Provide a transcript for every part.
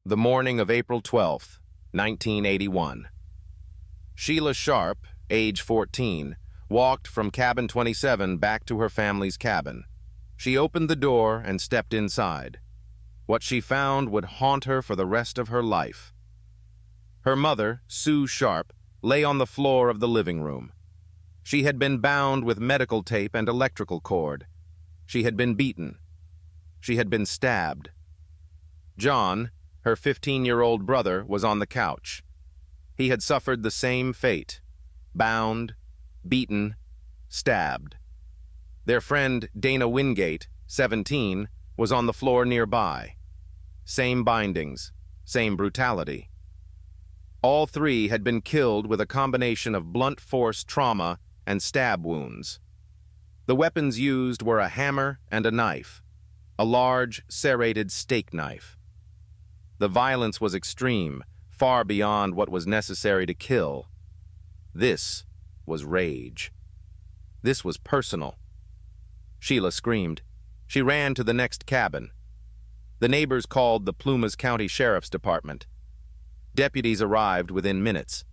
The morning of April 12th, 1981. Sheila Sharp, age 14, walked from cabin 27 back to her family's cabin. She opened the door and stepped inside. What she found would haunt her for the rest of her life. Her mother, Sue Sharp, lay on the floor of the living room. She had been bound with medical tape and electrical cord. She had been beaten. She had been stabbed. John, her 15-year-old brother, was on the couch. He had suffered the same fate: bound, beaten, stabbed. Their friend Dana Wingate, 17, was on the floor nearby. Same bindings, same brutality. All three had been killed with a combination of blunt force trauma and stab wounds. The weapons used were a hammer and a knife, a large serrated steak knife. The violence was extreme, far beyond what was necessary to kill. This was rage. This was personal. Sheila screamed. She ran to the next cabin. The neighbors called the Plumas County Sheriff's Department. Deputies arrived within minutes,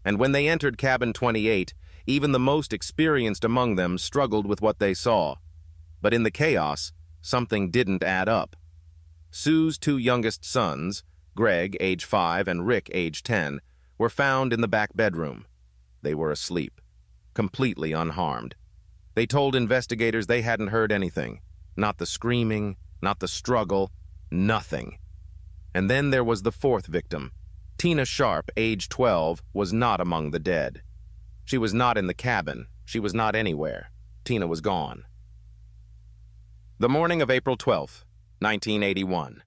and when they entered cabin 28, even the most experienced among them struggled with what they saw. But in the chaos, something didn't add up. Sue's two youngest sons, Greg, age 5, and Rick, age 10, were found in the back bedroom. They were asleep, completely unharmed. They told investigators they hadn't heard anything. Not the screaming, not the struggle, nothing. And then there was the fourth victim. Tina Sharp, age 12, was not among the dead. She was not in the cabin. She was not anywhere. Tina was gone. The morning of April 12th, 1981.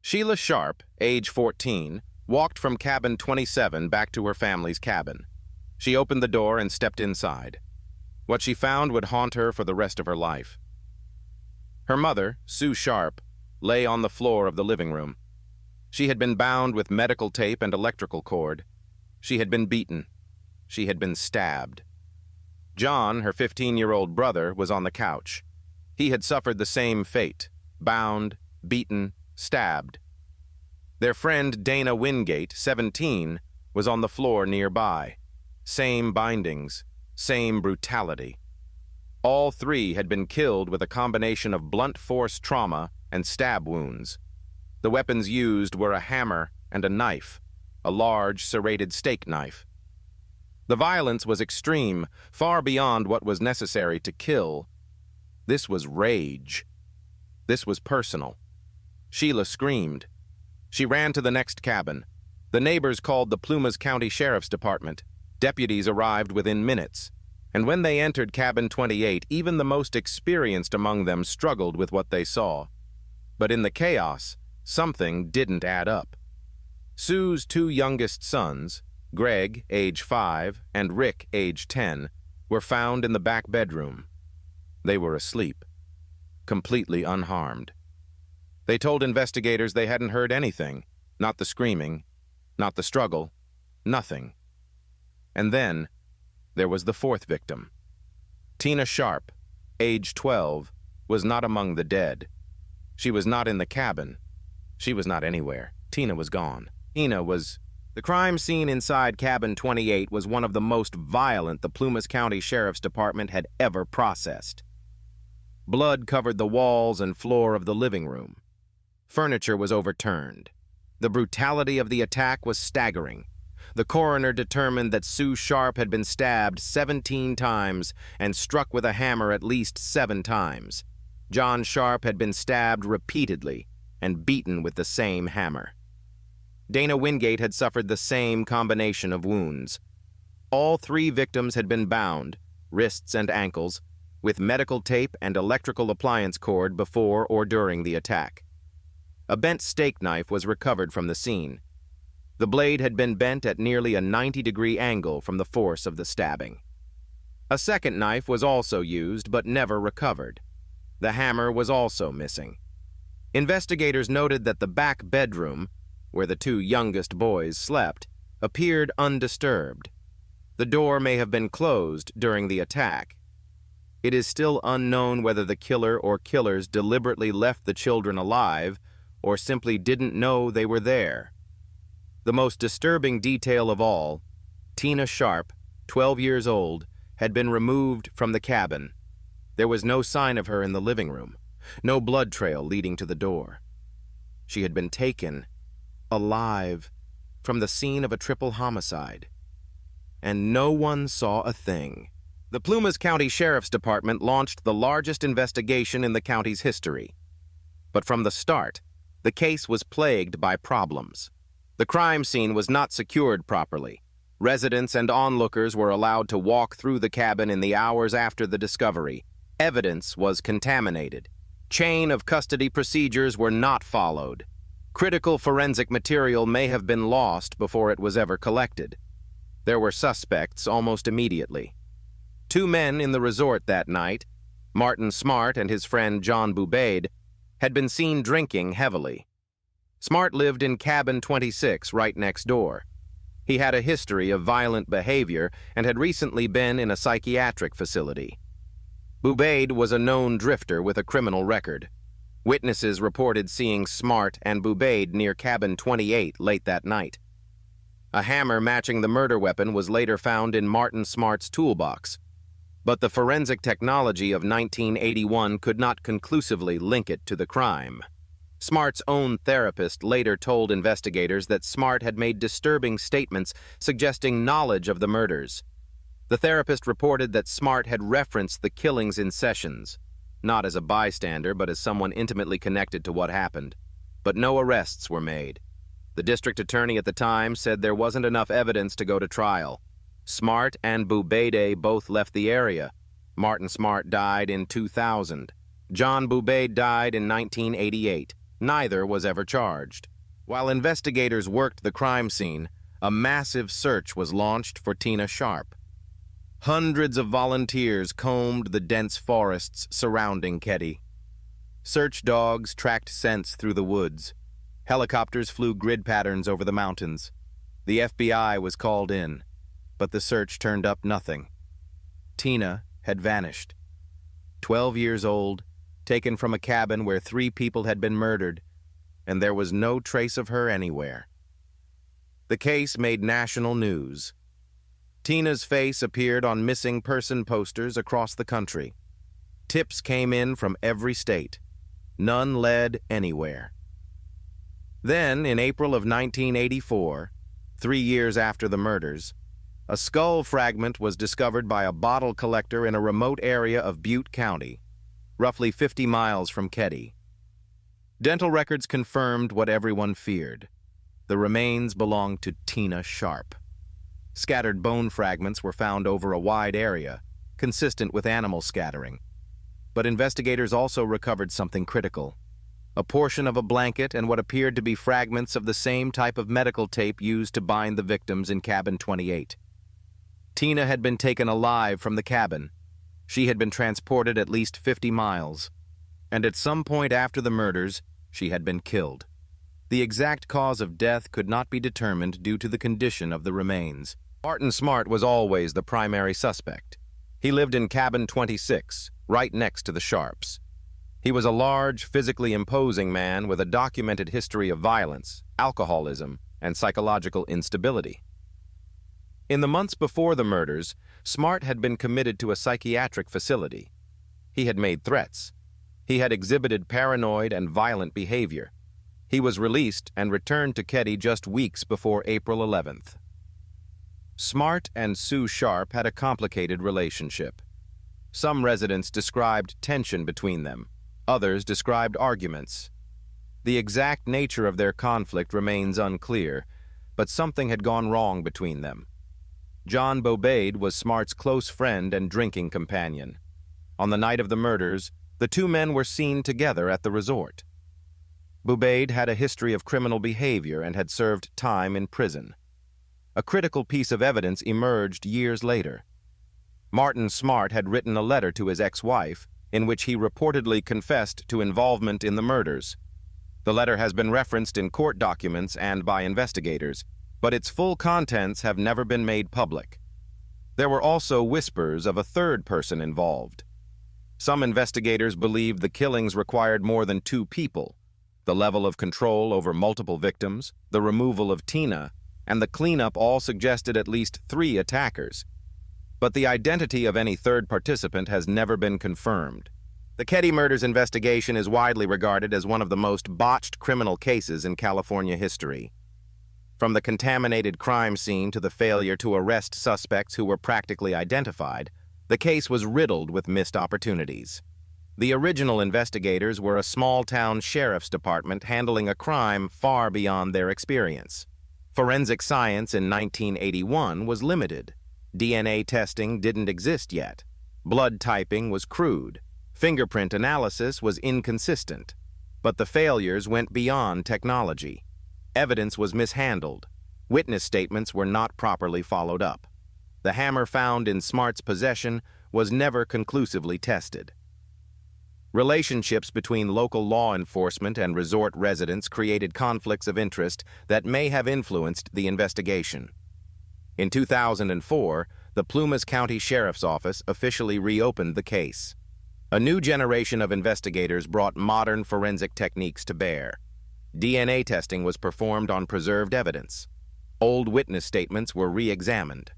Sheila Sharp, age 14, walked from cabin 27 back to her family's cabin. She opened the door and stepped inside. What she found would haunt her for the rest of her life. Her mother, Sue Sharp, lay on the floor of the living room. She had been bound with medical tape and electrical cord. She had been beaten. She had been stabbed. John, her 15-year-old brother, was on the couch. He had suffered the same fate: bound, beaten, stabbed. Their friend Dana Wingate, 17, was on the floor nearby. Same bindings, same brutality. All three had been killed with a combination of blunt force trauma and stab wounds. The weapons used were a hammer and a knife, a large serrated steak knife. The violence was extreme, far beyond what was necessary to kill. This was rage. This was personal. Sheila screamed. She ran to the next cabin. The neighbors called the Plumas County Sheriff's Department. Deputies arrived within minutes, and when they entered cabin 28, even the most experienced among them struggled with what they saw. But in the chaos, something didn't add up. Sue's two youngest sons, Greg, age 5, and Rick, age 10, were found in the back bedroom. They were asleep, completely unharmed. They told investigators they hadn't heard anything, not the screaming, not the struggle, nothing. And then there was the fourth victim. Tina Sharp, age 12, was not among the dead. She was not in the cabin. She was not anywhere. Tina was gone. The crime scene inside cabin 28 was one of the most violent the Plumas County Sheriff's Department had ever processed. Blood covered the walls and floor of the living room. Furniture was overturned. The brutality of the attack was staggering. The coroner determined that Sue Sharp had been stabbed 17 times and struck with a hammer at least 7 times. John Sharp had been stabbed repeatedly and beaten with the same hammer. Dana Wingate had suffered the same combination of wounds. All three victims had been bound, wrists and ankles, with medical tape and electrical appliance cord before or during the attack. A bent steak knife was recovered from the scene. The blade had been bent at nearly a 90-degree angle from the force of the stabbing. A second knife was also used but never recovered. The hammer was also missing. Investigators noted that the back bedroom, where the two youngest boys slept, appeared undisturbed. The door may have been closed during the attack. It is still unknown whether the killer or killers deliberately left the children alive or simply didn't know they were there. The most disturbing detail of all, Tina Sharp, 12 years old, had been removed from the cabin. There was no sign of her in the living room, no blood trail leading to the door. She had been taken, alive, from the scene of a triple homicide. And no one saw a thing. The Plumas County Sheriff's Department launched the largest investigation in the county's history. But from the start, the case was plagued by problems. The crime scene was not secured properly. Residents and onlookers were allowed to walk through the cabin in the hours after the discovery. Evidence was contaminated. Chain of custody procedures were not followed. Critical forensic material may have been lost before it was ever collected. There were suspects almost immediately. 2 men in the resort that night, Martin Smart and his friend John Bubaid, had been seen drinking heavily. Smart lived in cabin 26 right next door. He had a history of violent behavior and had recently been in a psychiatric facility. Bubaid was a known drifter with a criminal record. Witnesses reported seeing Smart and Bubaid near cabin 28 late that night. A hammer matching the murder weapon was later found in Martin Smart's toolbox, but the forensic technology of 1981 could not conclusively link it to the crime. Smart's own therapist later told investigators that Smart had made disturbing statements suggesting knowledge of the murders. The therapist reported that Smart had referenced the killings in sessions, not as a bystander but as someone intimately connected to what happened. But no arrests were made. The district attorney at the time said there wasn't enough evidence to go to trial. Smart and Bubaid both left the area. Martin Smart died in 2000. John Bubaid died in 1988. Neither was ever charged. While investigators worked the crime scene, a massive search was launched for Tina Sharp. Hundreds of volunteers combed the dense forests surrounding Keddie. Search dogs tracked scents through the woods. Helicopters flew grid patterns over the mountains. The FBI was called in, but the search turned up nothing. Tina had vanished. 12 years old, taken from a cabin where 3 people had been murdered, and there was no trace of her anywhere. The case made national news. Tina's face appeared on missing person posters across the country. Tips came in from every state. None led anywhere. Then, in April of 1984, 3 years after the murders, a skull fragment was discovered by a bottle collector in a remote area of Butte County, roughly 50 miles from Keddie. Dental records confirmed what everyone feared. The remains belonged to Tina Sharp. Scattered bone fragments were found over a wide area, consistent with animal scattering. But investigators also recovered something critical: a portion of a blanket and what appeared to be fragments of the same type of medical tape used to bind the victims in cabin 28. Tina had been taken alive from the cabin. She had been transported at least 50 miles, and at some point after the murders, she had been killed. The exact cause of death could not be determined due to the condition of the remains. Martin Smart was always the primary suspect. He lived in cabin 26, right next to the Sharps. He was a large, physically imposing man with a documented history of violence, alcoholism, and psychological instability. In the months before the murders, Smart had been committed to a psychiatric facility. He had made threats. He had exhibited paranoid and violent behavior. He was released and returned to Keddie just weeks before April 11th. Smart and Sue Sharp had a complicated relationship. Some residents described tension between them. Others described arguments. The exact nature of their conflict remains unclear, but something had gone wrong between them. John Bubaid was Smart's close friend and drinking companion. On the night of the murders, the 2 men were seen together at the resort. Bubaid had a history of criminal behavior and had served time in prison. A critical piece of evidence emerged years later. Martin Smart had written a letter to his ex-wife in which he reportedly confessed to involvement in the murders. The letter has been referenced in court documents and by investigators, but its full contents have never been made public. There were also whispers of a third person involved. Some investigators believed the killings required more than 2 people, The level of control over multiple victims, the removal of Tina, and the cleanup all suggested at least 3 attackers. But the identity of any third participant has never been confirmed. The Keddie murders investigation is widely regarded as one of the most botched criminal cases in California history. From the contaminated crime scene to the failure to arrest suspects who were practically identified, the case was riddled with missed opportunities. The original investigators were a small-town sheriff's department handling a crime far beyond their experience. Forensic science in 1981 was limited. DNA testing didn't exist yet. Blood typing was crude. Fingerprint analysis was inconsistent. But the failures went beyond technology. Evidence was mishandled. Witness statements were not properly followed up. The hammer found in Smart's possession was never conclusively tested. Relationships between local law enforcement and resort residents created conflicts of interest that may have influenced the investigation. In 2004, the Plumas County Sheriff's Office officially reopened the case. A new generation of investigators brought modern forensic techniques to bear. DNA testing was performed on preserved evidence. Old witness statements were re-examined.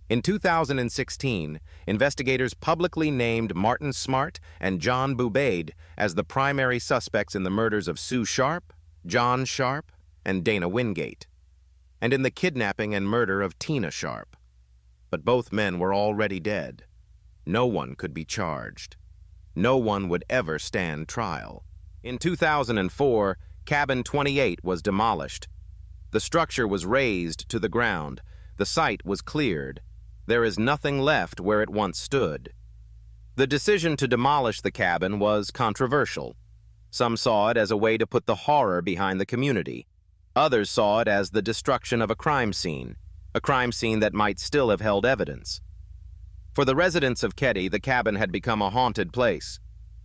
In 2016, investigators publicly named Martin Smart and John Bubaid as the primary suspects in the murders of Sue Sharp, John Sharp, and Dana Wingate, and in the kidnapping and murder of Tina Sharp. But both men were already dead. No one could be charged. No one would ever stand trial. In 2004, Cabin 28 was demolished. The structure was razed to the ground. The site was cleared. There is nothing left where it once stood. The decision to demolish the cabin was controversial. Some saw it as a way to put the horror behind the community. Others saw it as the destruction of a crime scene that might still have held evidence. For the residents of Keddie, the cabin had become a haunted place.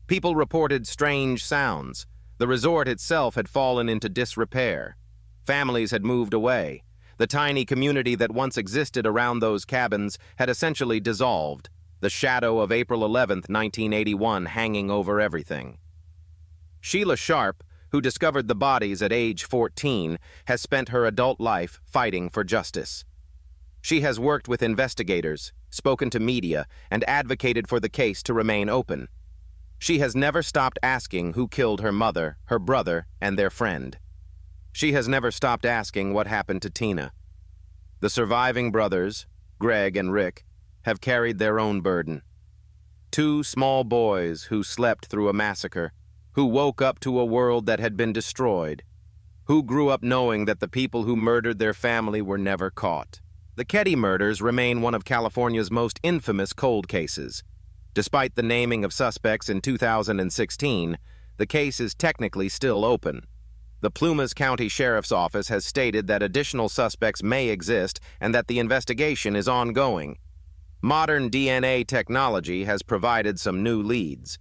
People reported strange sounds. The resort itself had fallen into disrepair. Families had moved away. The tiny community that once existed around those cabins had essentially dissolved, the shadow of April 11, 1981 hanging over everything. Sheila Sharp, who discovered the bodies at age 14, has spent her adult life fighting for justice. She has worked with investigators, spoken to media, and advocated for the case to remain open. She has never stopped asking who killed her mother, her brother, and their friend. She has never stopped asking what happened to Tina. The surviving brothers, Greg and Rick, have carried their own burden. 2 small boys who slept through a massacre, who woke up to a world that had been destroyed, who grew up knowing that the people who murdered their family were never caught. The Keddie murders remain one of California's most infamous cold cases. Despite the naming of suspects in 2016, the case is technically still open. The Plumas County Sheriff's Office has stated that additional suspects may exist and that the investigation is ongoing. Modern DNA technology has provided some new leads.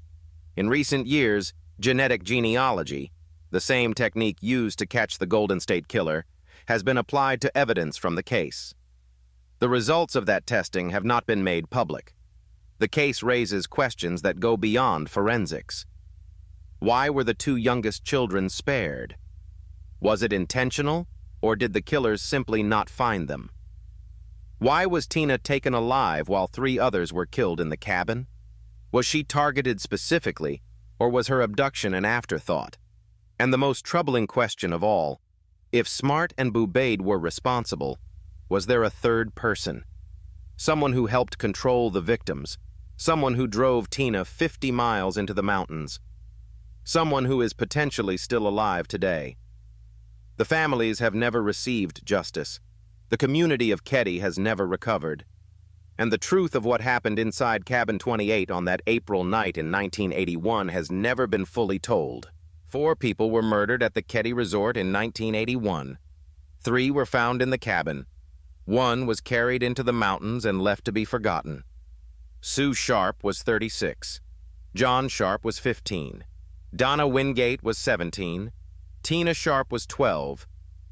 In recent years, genetic genealogy, the same technique used to catch the Golden State Killer, has been applied to evidence from the case. The results of that testing have not been made public. The case raises questions that go beyond forensics. Why were the 2 youngest children spared? Was it intentional, or did the killers simply not find them? Why was Tina taken alive while 3 others were killed in the cabin? Was she targeted specifically, or was her abduction an afterthought? And the most troubling question of all, if Smart and Bubaid were responsible, was there a third person? Someone who helped control the victims, someone who drove Tina 50 miles into the mountains, someone who is potentially still alive today. The families have never received justice. The community of Keddie has never recovered. And the truth of what happened inside Cabin 28 on that April night in 1981 has never been fully told. 4 people were murdered at the Keddie Resort in 1981. 3 were found in the cabin. 1 was carried into the mountains and left to be forgotten. Sue Sharp was 36. John Sharp was 15. Donna Wingate was 17. Tina Sharp was 12.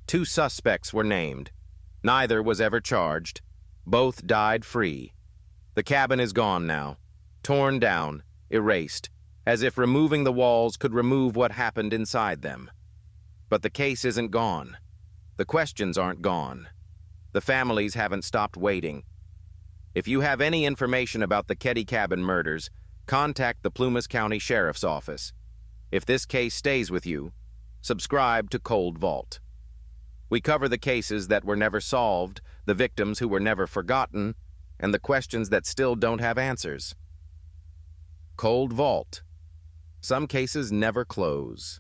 2 suspects were named. Neither was ever charged. Both died free. The cabin is gone now, torn down, erased, as if removing the walls could remove what happened inside them. But the case isn't gone. The questions aren't gone. The families haven't stopped waiting. If you have any information about the Keddie Cabin murders, contact the Plumas County Sheriff's Office. If this case stays with you, subscribe to Cold Vault. We cover the cases that were never solved, the victims who were never forgotten, and the questions that still don't have answers. Cold Vault. Some cases never close.